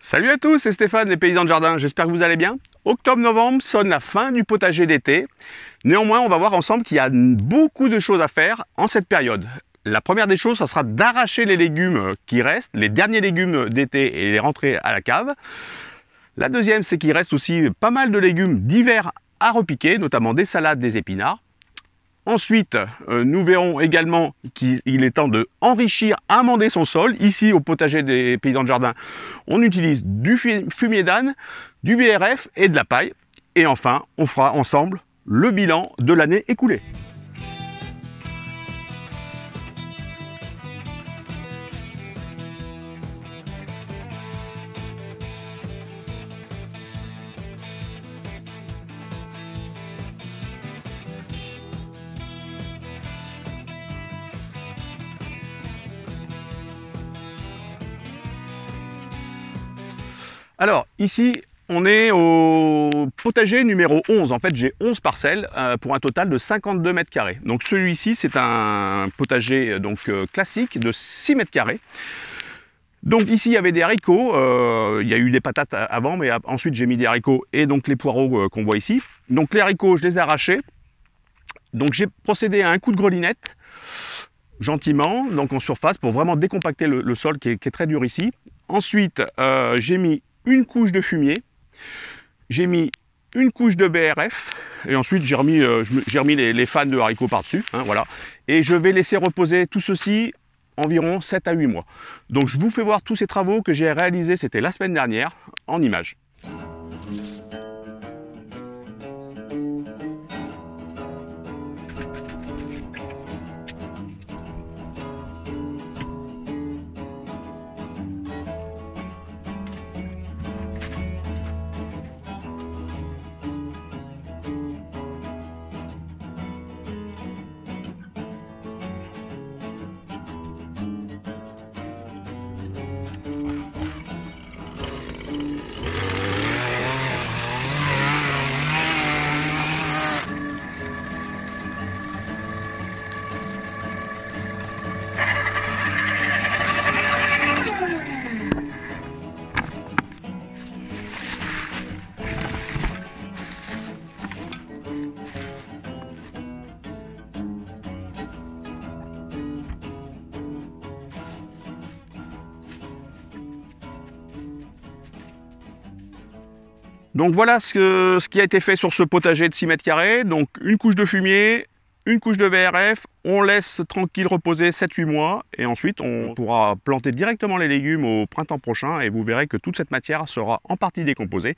Salut à tous, c'est Stéphane des Paysans de Jardin, j'espère que vous allez bien. Octobre-novembre sonne la fin du potager d'été. Néanmoins, on va voir ensemble qu'il y a beaucoup de choses à faire en cette période. La première des choses, ça sera d'arracher les légumes qui restent, les derniers légumes d'été et les rentrer à la cave. La deuxième, c'est qu'il reste aussi pas mal de légumes d'hiver à repiquer, notamment des salades, des épinards. Ensuite, nous verrons également qu'il est temps de enrichir, amender son sol. Ici, au potager des Paysans de Jardin, on utilise du fumier d'âne, du BRF et de la paille. Et enfin, on fera ensemble le bilan de l'année écoulée. Alors, ici, on est au potager numéro 11. En fait, j'ai 11 parcelles pour un total de 52 mètres carrés. Donc, celui-ci, c'est un potager classique de 6 mètres carrés. Donc, ici, il y avait des haricots. Il y a eu des patates avant, mais ensuite, j'ai mis des haricots et donc les poireaux qu'on voit ici. Donc, les haricots, je les ai arrachés. Donc, j'ai procédé à un coup de grelinette, gentiment, donc en surface, pour vraiment décompacter le sol qui est très dur ici. Ensuite, j'ai mis une couche de fumier, j'ai mis une couche de BRF et ensuite j'ai remis les fans de haricots par-dessus, hein, voilà. Et je vais laisser reposer tout ceci environ 7 à 8 mois. Donc je vous fais voir tous ces travaux que j'ai réalisés, c'était la semaine dernière, en images. Donc voilà ce qui a été fait sur ce potager de 6 mètres carrés. Donc une couche de fumier, une couche de BRF, on laisse tranquille reposer 7-8 mois et ensuite on pourra planter directement les légumes au printemps prochain et vous verrez que toute cette matière sera en partie décomposée.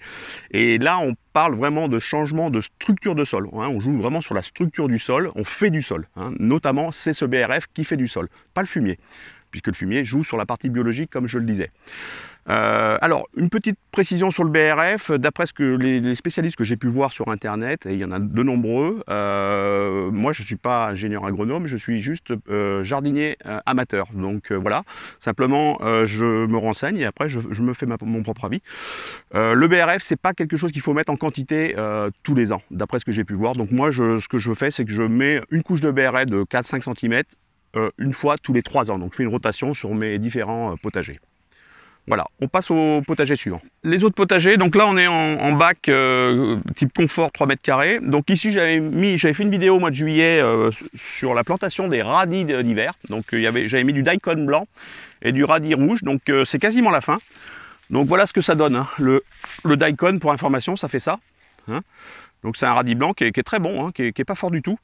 Et là on parle vraiment de changement de structure de sol, hein. On joue vraiment sur la structure du sol, on fait du sol, hein. Notamment c'est ce BRF qui fait du sol, pas le fumier, puisque le fumier joue sur la partie biologique comme je le disais. Alors, une petite précision sur le BRF, d'après ce que les spécialistes que j'ai pu voir sur internet, et il y en a de nombreux, moi je ne suis pas ingénieur agronome, je suis juste jardinier amateur, donc voilà, simplement je me renseigne et après je me fais mon propre avis. Le BRF, c'est pas quelque chose qu'il faut mettre en quantité tous les ans, d'après ce que j'ai pu voir, donc moi ce que je fais, c'est que je mets une couche de BRF de 4-5 cm une fois tous les 3 ans, donc je fais une rotation sur mes différents potagers. Voilà, on passe au potager suivant. Les autres potagers, donc là on est en bac type confort 3 mètres carrés. Donc ici j'avais fait une vidéo au mois de juillet sur la plantation des radis d'hiver. Donc j'avais mis du daikon blanc et du radis rouge, donc c'est quasiment la fin. Donc voilà ce que ça donne, hein. Le daikon, pour information, ça fait ça, hein. Donc c'est un radis blanc qui est très bon, hein, qui est pas fort du tout.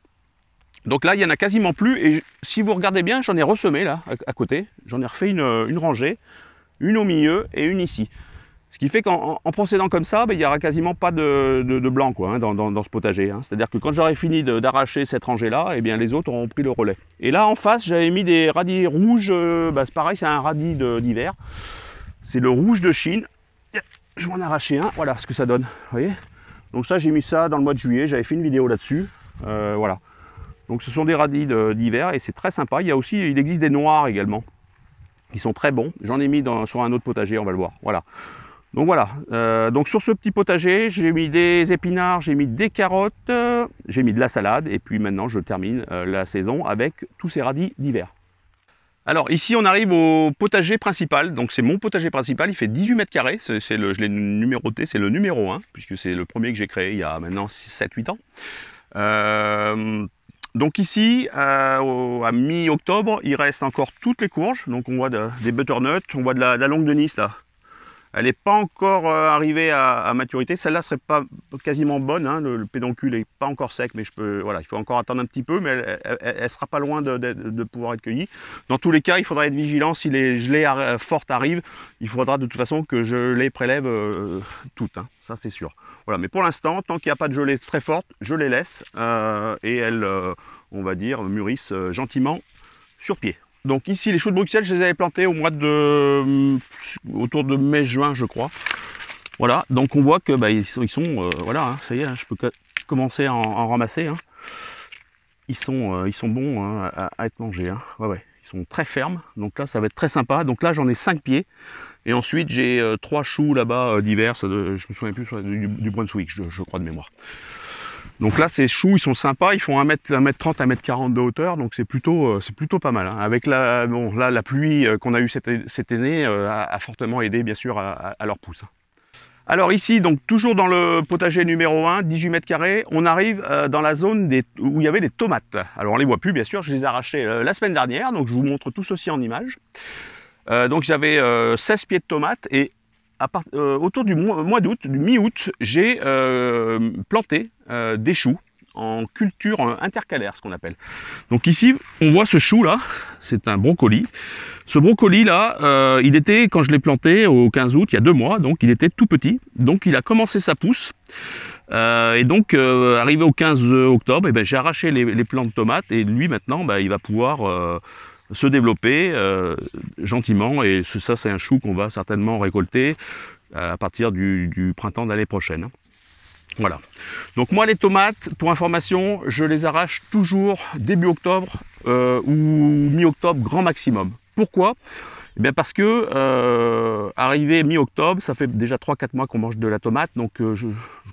Donc là il n'y en a quasiment plus et si vous regardez bien, j'en ai ressemé là à côté, j'en ai refait une rangée. Une au milieu et une ici. Ce qui fait qu'en procédant comme ça, il n'y aura quasiment pas de blanc quoi, hein, dans ce potager, hein. C'est-à-dire que quand j'aurai fini d'arracher cette rangée-là, eh bien les autres auront pris le relais. Et là en face, j'avais mis des radis rouges, c'est pareil, c'est un radis d'hiver. C'est le rouge de Chine. Je vais en arracher un, voilà ce que ça donne. Vous voyez, donc ça, j'ai mis ça dans le mois de juillet, j'avais fait une vidéo là-dessus. Voilà. Donc ce sont des radis d'hiver et c'est très sympa. Il existe des noirs également, qui sont très bons. J'en ai mis sur un autre potager, on va le voir. Voilà. Donc voilà, donc sur ce petit potager, j'ai mis des épinards, j'ai mis des carottes, j'ai mis de la salade, et puis maintenant je termine la saison avec tous ces radis d'hiver. Alors ici on arrive au potager principal, donc c'est mon potager principal, il fait 18 mètres carrés, je l'ai numéroté, c'est le numéro 1, puisque c'est le premier que j'ai créé il y a maintenant 7-8 ans. Donc ici, à mi-octobre, il reste encore toutes les courges, donc on voit des butternuts, on voit de la longue de Nice là. Elle n'est pas encore arrivée à maturité. Celle-là serait pas quasiment bonne, hein. Le pédoncule n'est pas encore sec, mais voilà, il faut encore attendre un petit peu, mais elle sera pas loin de pouvoir être cueillie. Dans tous les cas, il faudra être vigilant. Si les gelées fortes arrivent, il faudra de toute façon que je les prélève toutes, hein. Ça c'est sûr. Voilà, mais pour l'instant, tant qu'il n'y a pas de gelée très forte, je les laisse et elles, on va dire, mûrissent gentiment sur pied. Donc ici, les choux de Bruxelles, je les avais plantés au mois autour de mai-juin, je crois. Voilà, donc on voit que ils sont voilà, hein, ça y est, hein, je peux commencer à en ramasser. Hein. Ils sont bons, hein, à être mangés. Hein. Ouais, ils sont très fermes. Donc là, ça va être très sympa. Donc là, j'en ai 5 pieds. Et ensuite, j'ai 3 choux là-bas divers. Je me souviens plus du Brunswick, je crois de mémoire. Donc là, ces choux, ils sont sympas, ils font 1m30, 1m40 de hauteur, donc c'est plutôt pas mal. Hein. Avec la pluie qu'on a eue cette année a fortement aidé, bien sûr, à leur pousse. Alors ici, donc toujours dans le potager numéro 1, 18 mètres carrés, on arrive dans la zone où il y avait des tomates. Alors on les voit plus, bien sûr, je les ai arrachées la semaine dernière, donc je vous montre tout ceci en image. Donc j'avais 16 pieds de tomates et autour du mois d'août, du mi-août, j'ai planté des choux en culture intercalaire, ce qu'on appelle. Donc ici, on voit ce chou là, c'est un brocoli. Ce brocoli là, il était, quand je l'ai planté au 15 août, il y a 2 mois, donc il était tout petit. Donc il a commencé sa pousse. Et donc, arrivé au 15 octobre, j'ai arraché les plants de tomates et lui maintenant, il va pouvoir se développer gentiment, et ça c'est un chou qu'on va certainement récolter à partir du printemps de l'année prochaine. Voilà. Donc moi les tomates, pour information, je les arrache toujours début octobre ou mi-octobre grand maximum. Pourquoi? Eh bien parce que arrivé mi-octobre, ça fait déjà 3-4 mois qu'on mange de la tomate, donc je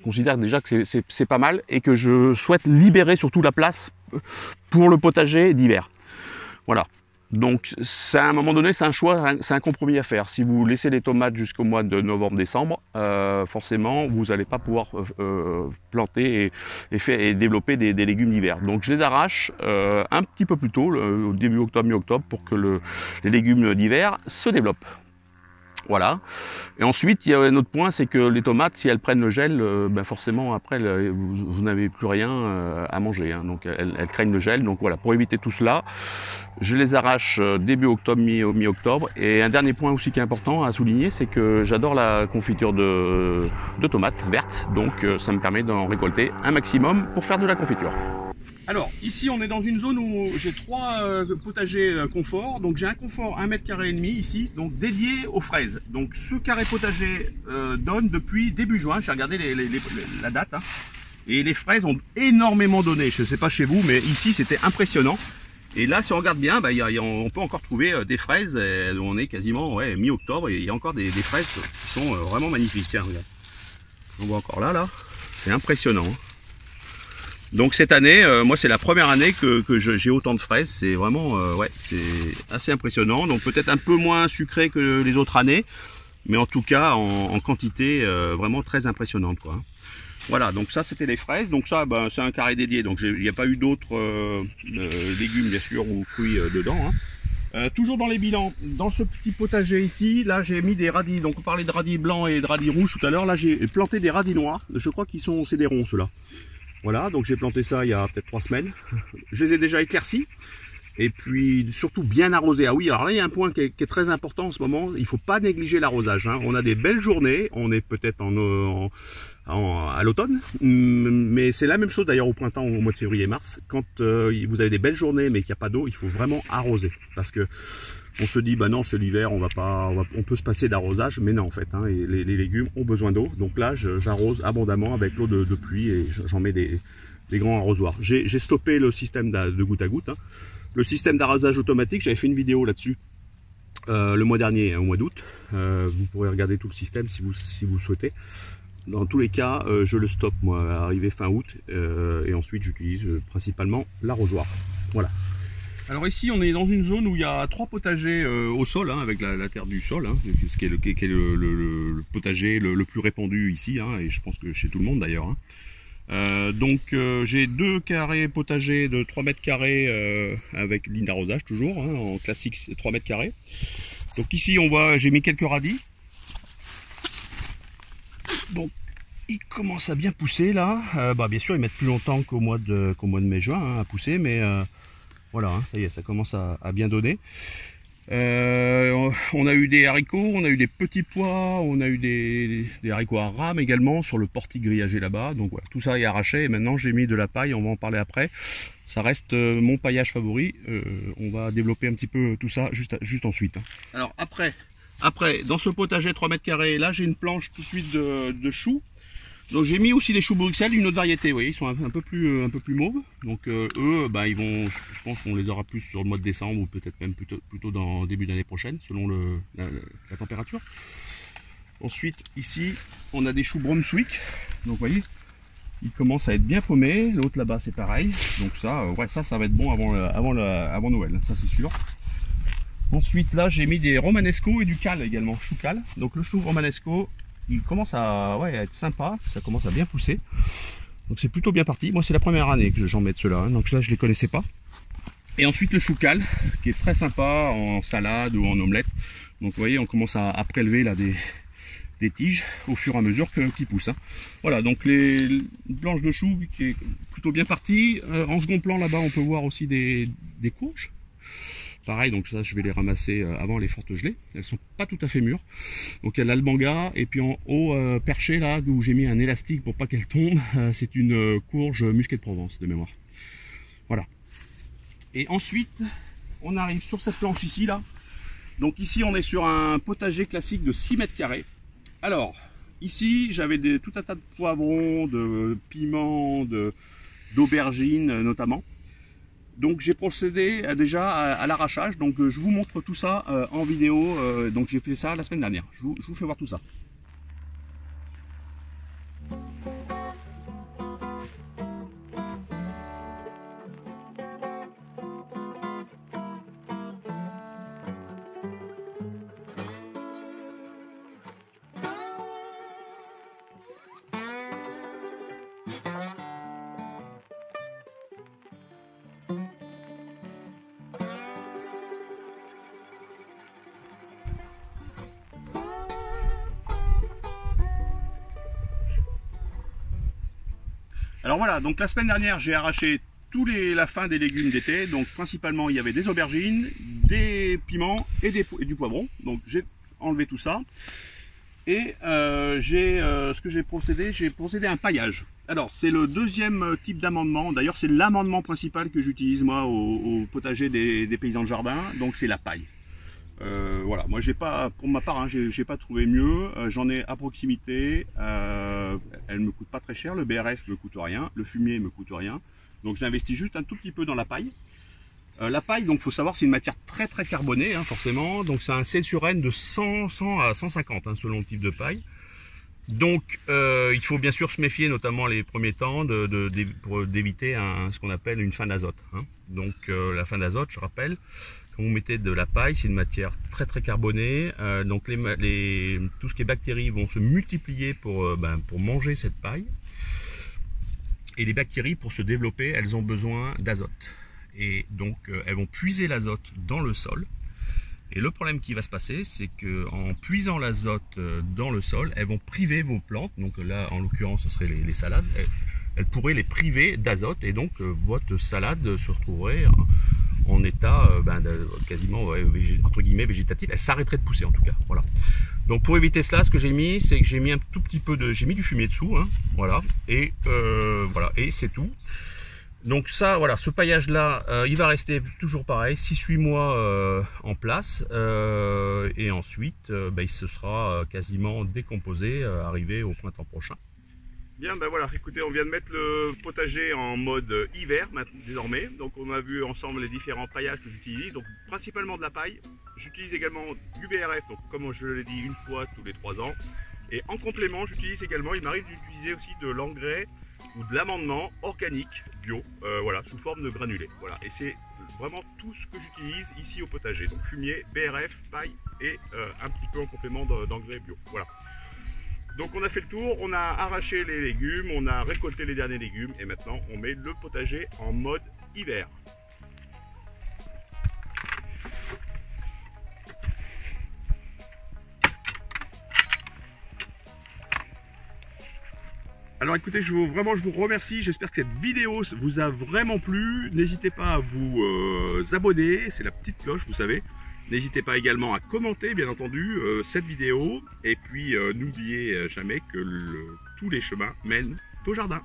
considère déjà que c'est pas mal et que je souhaite libérer surtout la place pour le potager d'hiver. Voilà. Donc à un moment donné, c'est un choix, c'est un compromis à faire. Si vous laissez les tomates jusqu'au mois de novembre-décembre, forcément, vous n'allez pas pouvoir planter et développer des légumes d'hiver. Donc je les arrache un petit peu plus tôt, au début octobre, mi-octobre, pour que les légumes d'hiver se développent. Voilà. Et ensuite, il y a un autre point, c'est que les tomates, si elles prennent le gel, forcément, après, vous n'avez plus rien à manger. Hein. Donc, elles craignent le gel. Donc voilà, pour éviter tout cela, je les arrache début octobre, mi-octobre. Et un dernier point aussi qui est important à souligner, c'est que j'adore la confiture de tomates vertes. Donc, ça me permet d'en récolter un maximum pour faire de la confiture. Alors ici on est dans une zone où j'ai 3 potagers confort. Donc j'ai un confort 1,5 m ici, donc dédié aux fraises. Donc ce carré potager donne depuis début juin, j'ai regardé la date, hein, et les fraises ont énormément donné. Je ne sais pas chez vous, mais ici c'était impressionnant. Et là si on regarde bien, on peut encore trouver des fraises, on est quasiment mi-octobre et il y a encore des fraises qui sont vraiment magnifiques. Tiens, regarde. On voit encore là, c'est impressionnant. Donc cette année, moi c'est la première année que j'ai autant de fraises, c'est vraiment, c'est assez impressionnant. Donc peut-être un peu moins sucré que les autres années, mais en tout cas en quantité vraiment très impressionnante, quoi. Voilà, donc ça c'était les fraises, donc ça c'est un carré dédié, donc il n'y a pas eu d'autres légumes bien sûr ou fruits dedans. Hein. Toujours dans les bilans, dans ce petit potager ici, là j'ai mis des radis, donc on parlait de radis blancs et de radis rouges tout à l'heure, là j'ai planté des radis noirs, je crois qu'ils sont, c'est des ronds ceux-là. Voilà, donc j'ai planté ça il y a peut-être 3 semaines. Je les ai déjà éclaircis. Et puis surtout bien arrosés. Ah oui, alors là il y a un point qui est très important en ce moment. Il ne faut pas négliger l'arrosage. Hein. On a des belles journées. On est peut-être à l'automne. Mais c'est la même chose d'ailleurs au printemps, au mois de février-mars. Quand vous avez des belles journées mais qu'il n'y a pas d'eau, il faut vraiment arroser. Parce que on se dit, non, c'est l'hiver, on peut se passer d'arrosage, mais non en fait, hein, et les légumes ont besoin d'eau. Donc là, j'arrose abondamment avec l'eau de pluie et j'en mets des grands arrosoirs. J'ai stoppé le système de goutte à goutte. Hein. Le système d'arrosage automatique, j'avais fait une vidéo là-dessus le mois dernier, au mois d'août. Vous pourrez regarder tout le système si vous souhaitez. Dans tous les cas, je le stoppe moi, arrivé fin août, et ensuite j'utilise principalement l'arrosoir. Voilà. Alors ici on est dans une zone où il y a 3 potagers au sol, hein, avec la terre du sol, hein, ce qui est le potager le plus répandu ici, hein, et je pense que chez tout le monde d'ailleurs. Hein. J'ai 2 carrés potagers de 3 mètres carrés avec ligne d'arrosage toujours, hein, en classique 3 mètres carrés. Donc ici on voit, j'ai mis quelques radis. Donc ils commencent à bien pousser là. Bien sûr ils mettent plus longtemps qu'au mois de mai-juin, hein, à pousser, mais voilà, hein, ça y est, ça commence à bien donner. On a eu des haricots, on a eu des petits pois, on a eu des haricots à rame également sur le portique grillagé là-bas. Donc voilà, tout ça est arraché et maintenant j'ai mis de la paille, on va en parler après. Ça reste mon paillage favori. On va développer un petit peu tout ça juste ensuite. Hein. Alors après, dans ce potager 3 mètres carrés, là j'ai une planche tout de suite de choux. Donc j'ai mis aussi des choux Bruxelles, une autre variété, vous voyez, ils sont un peu plus mauves. Donc eux, ils vont, je pense qu'on les aura plus sur le mois de décembre ou peut-être même plutôt dans début d'année prochaine, selon la température. Ensuite, ici, on a des choux Brunswick. Donc vous voyez, ils commencent à être bien paumés. L'autre là-bas, c'est pareil. Donc ça, ça va être bon avant Noël, ça c'est sûr. Ensuite, là, j'ai mis des romanesco et du cal également, chou cal. Donc le chou romanesco, il commence à être sympa, ça commence à bien pousser. Donc c'est plutôt bien parti. Moi c'est la première année que j'en mets de ceux-là, hein. Donc là je les connaissais pas. Et ensuite le chou cal, qui est très sympa en salade ou en omelette. Donc vous voyez, on commence à prélever là des tiges au fur et à mesure qu'ils poussent. Hein. Voilà, donc les planches de chou qui est plutôt bien partie. En second plan là-bas on peut voir aussi des courges. Pareil, donc ça je vais les ramasser avant les fortes gelées. Elles sont pas tout à fait mûres. Donc il y a l'albanga et puis en haut perché là où j'ai mis un élastique pour pas qu'elle tombe, c'est une courge musquée de Provence de mémoire. Voilà. Et ensuite on arrive sur cette planche ici là. Donc ici on est sur un potager classique de 6 mètres carrés. Alors ici j'avais tout un tas de poivrons, de piments, d'aubergines notamment. Donc j'ai procédé déjà à l'arrachage, donc je vous montre tout ça en vidéo, donc j'ai fait ça la semaine dernière, je vous fais voir tout ça. Alors voilà, donc la semaine dernière j'ai arraché la fin des légumes d'été, donc principalement il y avait des aubergines, des piments et du poivron, donc j'ai enlevé tout ça. Et ce que j'ai procédé à un paillage. Alors c'est le deuxième type d'amendement, d'ailleurs c'est l'amendement principal que j'utilise moi au potager des paysans de jardin, donc c'est la paille. Voilà, moi j'ai pas, pour ma part, hein, j'ai pas trouvé mieux. J'en ai à proximité. Elle me coûte pas très cher. Le BRF me coûte rien. Le fumier me coûte rien. Donc j'investis juste un tout petit peu dans la paille. La paille, donc faut savoir, c'est une matière très carbonée, hein, forcément. Donc c'est un C sur N de 100 à 150, hein, selon le type de paille. Donc il faut bien sûr se méfier, notamment les premiers temps, pour d'éviter ce qu'on appelle une fin d'azote. Hein. Donc la fin d'azote, je rappelle. Quand vous mettez de la paille, c'est une matière très carbonée, donc tout ce qui est bactéries vont se multiplier pour manger cette paille. Et les bactéries, pour se développer, elles ont besoin d'azote. Et donc elles vont puiser l'azote dans le sol. Et le problème qui va se passer, c'est qu'en puisant l'azote dans le sol, elles vont priver vos plantes. Donc là, en l'occurrence, ce serait les salades. Elles pourraient les priver d'azote et donc votre salade se retrouverait en état quasiment entre guillemets végétatif. Elle s'arrêterait de pousser en tout cas. Voilà. Donc pour éviter cela, ce que j'ai mis, c'est que j'ai mis un tout petit peu j'ai mis du fumier dessous, hein, voilà. Et voilà, et c'est tout. Donc ça, voilà, ce paillage là, il va rester toujours pareil, 6-8 mois en place, et ensuite il se sera quasiment décomposé, arrivé au printemps prochain. Bien, ben voilà, écoutez, on vient de mettre le potager en mode hiver désormais. Donc on a vu ensemble les différents paillages que j'utilise. Donc principalement de la paille. J'utilise également du BRF, donc comme je l'ai dit, une fois tous les 3 ans. Et en complément, j'utilise également, il m'arrive d'utiliser aussi de l'engrais ou de l'amendement organique bio, voilà, sous forme de granulés. Voilà, et c'est vraiment tout ce que j'utilise ici au potager. Donc fumier, BRF, paille et un petit peu en complément d'engrais bio. Voilà. Donc on a fait le tour, on a arraché les légumes, on a récolté les derniers légumes et maintenant on met le potager en mode hiver. Alors écoutez, je vous remercie, j'espère que cette vidéo vous a vraiment plu. N'hésitez pas à vous abonner, c'est la petite cloche, vous savez. N'hésitez pas également à commenter, bien entendu, cette vidéo. Et puis, n'oubliez jamais que tous les chemins mènent au jardin.